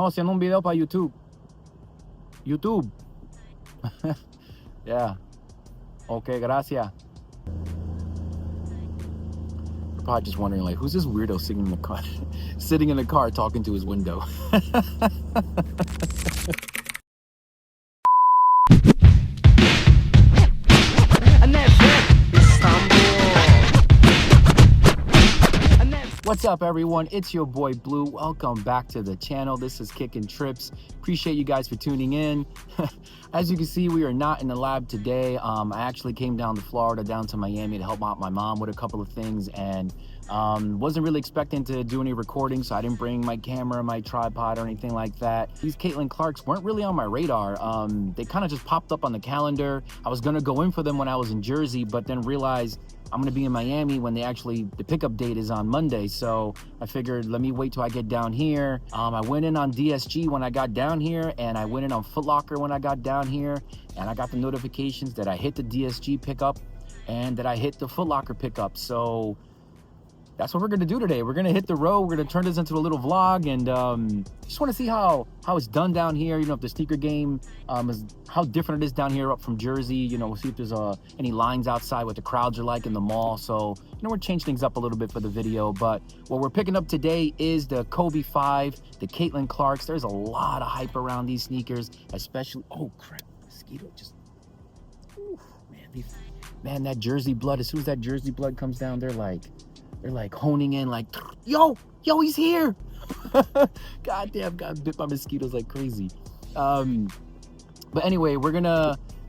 No, haciendo un video para YouTube. YouTube. Yeah. Okay, gracias. You're probably just wondering, like, who's this weirdo sitting in the car, sitting in the car talking to his window? What's up, everyone? It's your boy Blue. Welcome back to the channel. This is Kickin' Trips. Appreciate you guys for tuning in. As you can see, we are not in the lab today. I actually came down to Florida, down to Miami to help out my mom with a couple of things, and wasn't really expecting to do any recording, so I didn't bring my camera, my tripod, or anything like that. These Caitlin Clarks weren't really on my radar. They kind of just popped up on the calendar. I was gonna go in for them when I was in Jersey, but then realized I'm gonna be in Miami when the pickup date is on Monday. So I figured, let me wait till I get down here. I went in on DSG when I got down here, and I went in on Foot Locker when I got down here, and I got the notifications that I hit the DSG pickup and that I hit the Foot Locker pickup. So that's what we're gonna do today. We're gonna hit the road. We're gonna turn this into a little vlog, and just want to see how it's done down here. You know, if the sneaker game is how different it is down here up from Jersey. You know, we'll see if there's any lines outside, what the crowds are like in the mall. So you know, we're change things up a little bit for the video. But what we're picking up today is the Kobe 5, the Caitlin Clarks. There's a lot of hype around these sneakers, especially. Oh crap, mosquito just. Ooh, man, that Jersey blood. As soon as that Jersey blood comes down, they're like honing in, like, yo, he's here. God damn, got bit by mosquitoes like crazy. But anyway,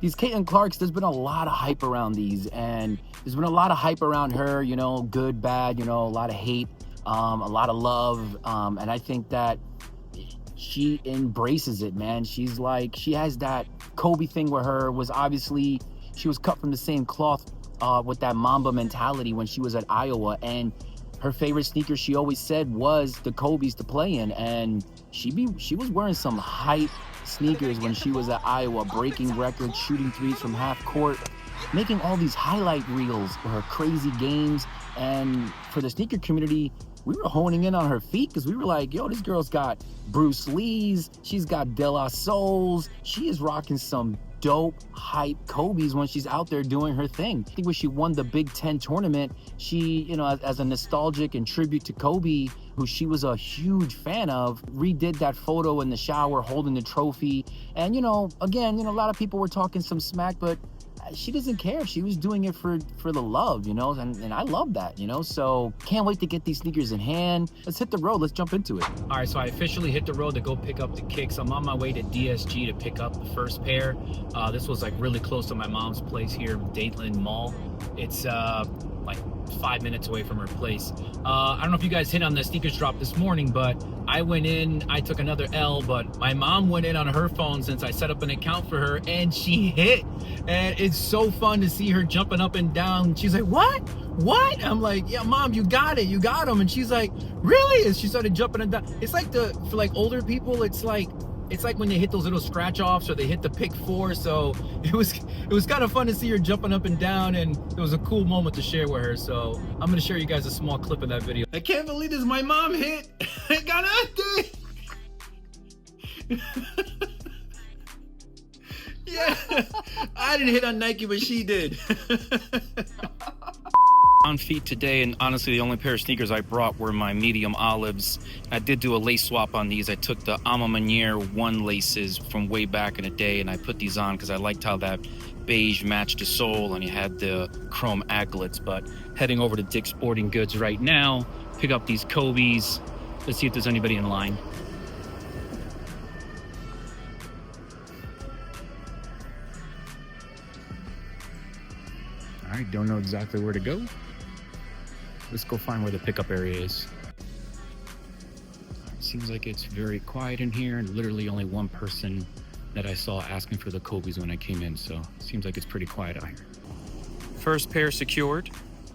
these Caitlin Clarks, there's been a lot of hype around these, and there's been a lot of hype around her, you know, good, bad, you know, a lot of hate, a lot of love. And I think that she embraces it, man. She has that Kobe thing where she was cut from the same cloth with that Mamba mentality when she was at Iowa, and her favorite sneaker, she always said, was the Kobe's to play in. And she was wearing some hype sneakers when she was at Iowa, breaking records, shooting threes from half court, making all these highlight reels for her crazy games. And for the sneaker community, we were honing in on her feet because we were like, yo, this girl's got Bruce Lee's, she's got De La Soul's, she is rocking some dope hype Kobe's when she's out there doing her thing. I think when she won the Big Ten tournament, she, you know, as a nostalgic and tribute to Kobe, who she was a huge fan of, redid that photo in the shower holding the trophy. And, you know, again, you know, a lot of people were talking some smack, but she doesn't care. She was doing it for the love, you know, and I love that, you know. So can't wait to get these sneakers in hand. Let's hit the road. Let's jump into it. All right, so I officially hit the road to go pick up the kicks. I'm on my way to DSG to pick up the first pair. This was like really close to my mom's place here, Dateland Mall. It's like 5 minutes away from her place. I don't know if you guys hit on the sneakers drop this morning, but I went in, I took another L, but my mom went in on her phone since I set up an account for her, and she hit. And it's so fun to see her jumping up and down. She's like, what? I'm like, yeah, Mom, you got them. And she's like, really? And she started jumping and down. It's like for like older people, it's like when they hit those little scratch offs or they hit the pick 4. So it was kind of fun to see her jumping up and down, and it was a cool moment to share with her. So I'm gonna share you guys a small clip of that video. I can't believe this. My mom hit. I got out there. Yeah, I didn't hit on Nike, but she did. On feet today, and honestly the only pair of sneakers I brought were my medium olives. I did do a lace swap on these. I took the Alma Maniere 1 laces from way back in the day, and I put these on because I liked how that beige matched the sole, and you had the chrome aglets. But heading over to Dick's Sporting Goods right now, pick up these Kobe's. Let's see if there's anybody in line. All right, don't know exactly where to go. Let's go find where the pickup area is. Seems like it's very quiet in here, and literally only one person that I saw asking for the Kobe's when I came in, so seems like it's pretty quiet out here. First pair secured.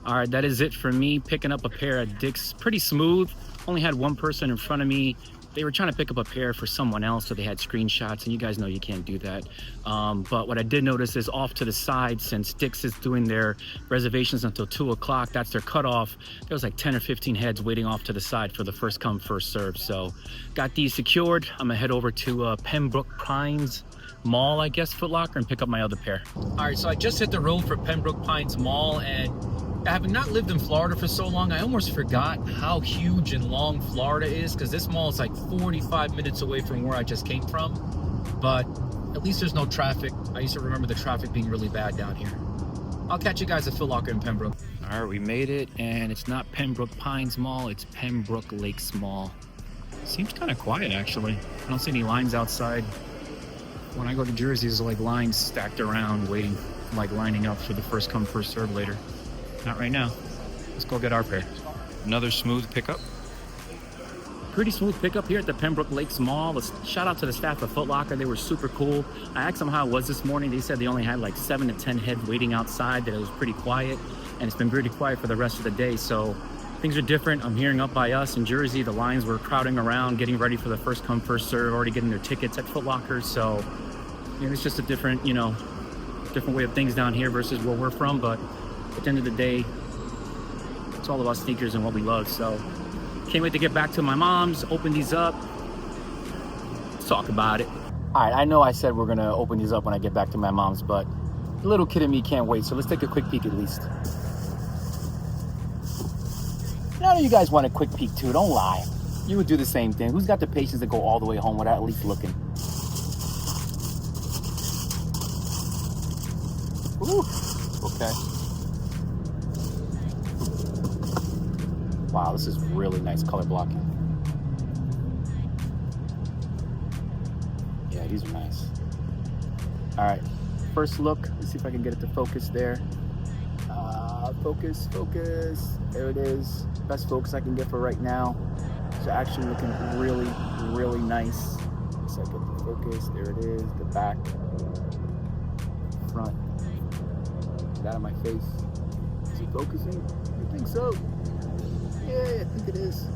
All right, that is it for me. Picking up a pair at Dick's. Pretty smooth. Only had one person in front of me. They were trying to pick up a pair for someone else, so they had screenshots, and you guys know you can't do that. But what I did notice is off to the side, since Dick's is doing their reservations until 2 o'clock, that's their cutoff. There was like 10 or 15 heads waiting off to the side for the first come, first serve. So got these secured. I'm gonna head over to Pembroke Pines Mall, I guess, Foot Locker, and pick up my other pair. All right, so I just hit the road for Pembroke Pines Mall, and having not lived in Florida for so long, I almost forgot how huge and long Florida is, because this mall is like 45 minutes away from where I just came from. But at least there's no traffic. I used to remember the traffic being really bad down here. I'll catch you guys at Foot Locker in Pembroke. All right, we made it, and it's not Pembroke Pines Mall, it's Pembroke Lakes Mall. Seems kind of quiet, actually. I don't see any lines outside. When I go to Jersey, there's like lines stacked around waiting, like lining up for the first come, first serve later. Not right now. Let's go get our pair. Another smooth pickup. Pretty smooth pickup here at the Pembroke Lakes Mall. Let's shout out to the staff at Foot Locker. They were super cool. I asked them how it was this morning. They said they only had like 7 to 10 heads waiting outside, that it was pretty quiet, and it's been pretty quiet for the rest of the day. So things are different. I'm hearing up by us in Jersey, the lines were crowding around, getting ready for the first come, first serve, already getting their tickets at Foot Locker. So it's just a different, different way of things down here versus where we're from. But at the end of the day, it's all about sneakers and what we love. So can't wait to get back to my mom's, open these up. Let's talk about it. All right, I know I said we're gonna open these up when I get back to my mom's, but the little kid in me can't wait. So let's take a quick peek at least. I know you guys want a quick peek too, don't lie. You would do the same thing. Who's got the patience to go all the way home without at least looking? Ooh, okay. Wow, this is really nice color blocking. Yeah, these are nice. All right, first look. Let's see if I can get it to focus there. Focus. There it is. Best focus I can get for right now. So actually looking really, really nice. So I get the focus. There it is. The back, front. Get out of my face. Is it focusing? I think so. Yeah, I think it is.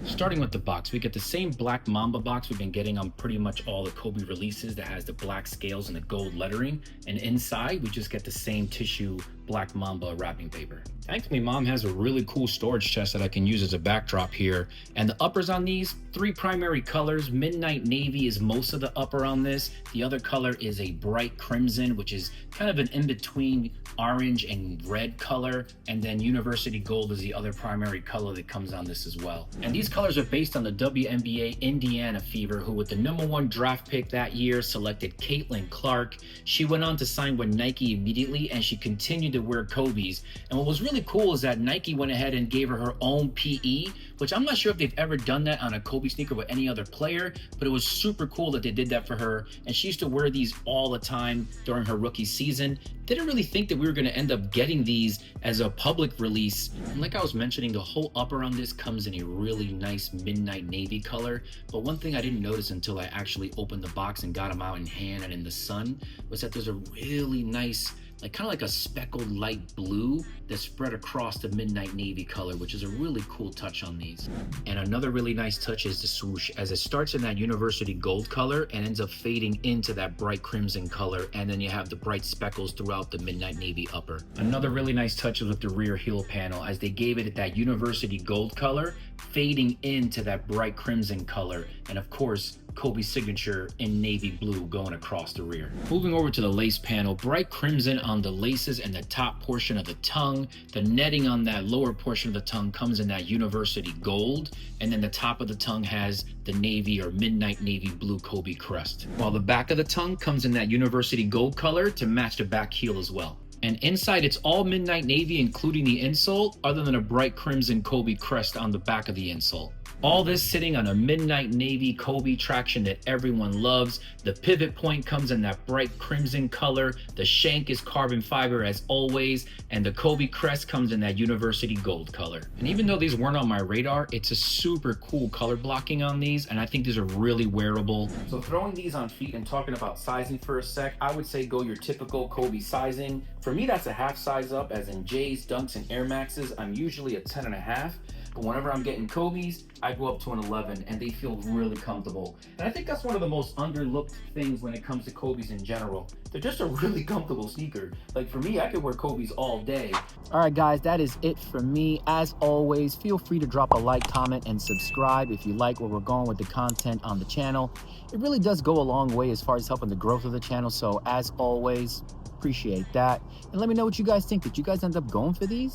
Starting with the box, we get the same black Mamba box we've been getting on pretty much all the Kobe releases, that has the black scales and the gold lettering. And inside, we just get the same tissue black Mamba wrapping paper. Thankfully, Mom has a really cool storage chest that I can use as a backdrop here. And the uppers on these, 3 primary colors. Midnight Navy is most of the upper on this. The other color is a bright crimson, which is kind of an in-between orange and red color. And then University Gold is the other primary color that comes on this as well. And these colors are based on the WNBA Indiana Fever, who with the #1 draft pick that year selected Caitlin Clark. She went on to sign with Nike immediately, and she continued to wear Kobe's. And what was really cool is that Nike went ahead and gave her own PE, which I'm not sure if they've ever done that on a Kobe sneaker with any other player, but it was super cool that they did that for her. And she used to wear these all the time during her rookie season. Didn't really think that we were going to end up getting these as a public release. And like I was mentioning, the whole upper on this comes in a really nice midnight navy color. But one thing I didn't notice until I actually opened the box and got them out in hand and in the sun was that there's a really nice, kind of like a speckled light blue that spread across the midnight navy color, which is a really cool touch on these. And another really nice touch is the swoosh, as it starts in that University Gold color and ends up fading into that bright crimson color, and then you have the bright speckles throughout the midnight navy upper. Another really nice touch is with the rear heel panel, as they gave it that University Gold color fading into that bright crimson color, and of course Kobe's signature in navy blue going across the rear. Moving over to the lace panel, bright crimson on the laces and the top portion of the tongue. The netting on that lower portion of the tongue comes in that University Gold, and then the top of the tongue has the navy or midnight navy blue Kobe crest, while the back of the tongue comes in that University Gold color to match the back heel as well. And inside, it's all midnight navy, including the insole, other than a bright crimson Kobe crest on the back of the insole. All this sitting on a midnight navy Kobe traction that everyone loves. The pivot point comes in that bright crimson color. The shank is carbon fiber as always. And the Kobe crest comes in that University Gold color. And even though these weren't on my radar, it's a super cool color blocking on these. And I think these are really wearable. So throwing these on feet and talking about sizing for a sec, I would say go your typical Kobe sizing. For me, that's a half size up, as in J's, Dunks, and Air Maxes. I'm usually a 10.5. But whenever I'm getting Kobe's, I go up to an 11 and they feel really comfortable. And I think that's one of the most underlooked things when it comes to Kobe's in general. They're just a really comfortable sneaker. Like for me, I could wear Kobe's all day. All right, guys, that is it from me. As always, feel free to drop a like, comment, and subscribe if you like where we're going with the content on the channel. It really does go a long way as far as helping the growth of the channel. So as always, appreciate that. And let me know what you guys think. Did you guys end up going for these?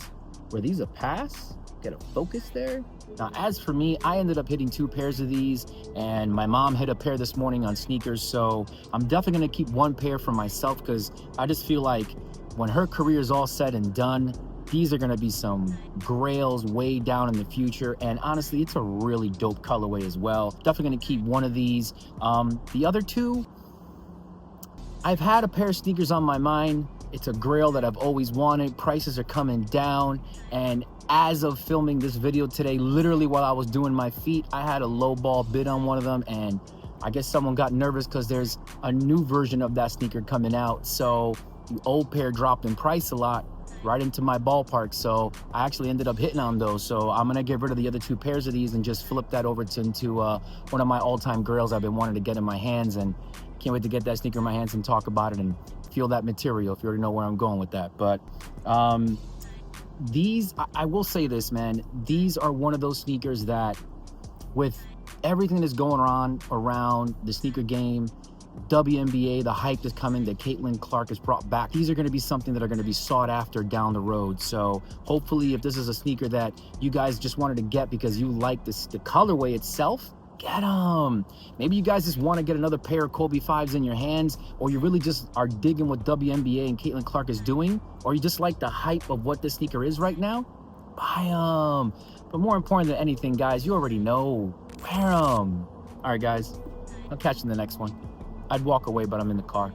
Were these a pass? Get a focus there? Now, as for me, I ended up hitting 2 pairs of these, and my mom hit a pair this morning on sneakers. So I'm definitely going to keep 1 pair for myself because I just feel like when her career is all said and done, these are going to be some grails way down in the future. And honestly, it's a really dope colorway as well. Definitely going to keep 1 of these. The other 2, I've had a pair of sneakers on my mind. It's a grail that I've always wanted. Prices are coming down. And as of filming this video today, literally while I was doing my feet, I had a low ball bid on one of them. And I guess someone got nervous because there's a new version of that sneaker coming out. So the old pair dropped in price a lot, right into my ballpark. So I actually ended up hitting on those. So I'm gonna get rid of the other 2 pairs of these and just flip that over into one of my all-time grails I've been wanting to get in my hands, and can't wait to get that sneaker in my hands and talk about it and feel that material, if you already know where I'm going with that. But these, I will say this, man, these are one of those sneakers that, with everything that's going on around the sneaker game, WNBA, the hype that's coming that Caitlin Clark has brought back, these are going to be something that are going to be sought after down the road. So hopefully, if this is a sneaker that you guys just wanted to get because you like this, the colorway itself, get them. Maybe you guys just want to get another pair of Kobe 5s in your hands, or you really just are digging what WNBA and Caitlin Clark is doing, or you just like the hype of what this sneaker is right now, buy them. But more important than anything, guys, you already know, wear them. All right, guys, I'll catch you in the next one. I'd walk away, but I'm in the car.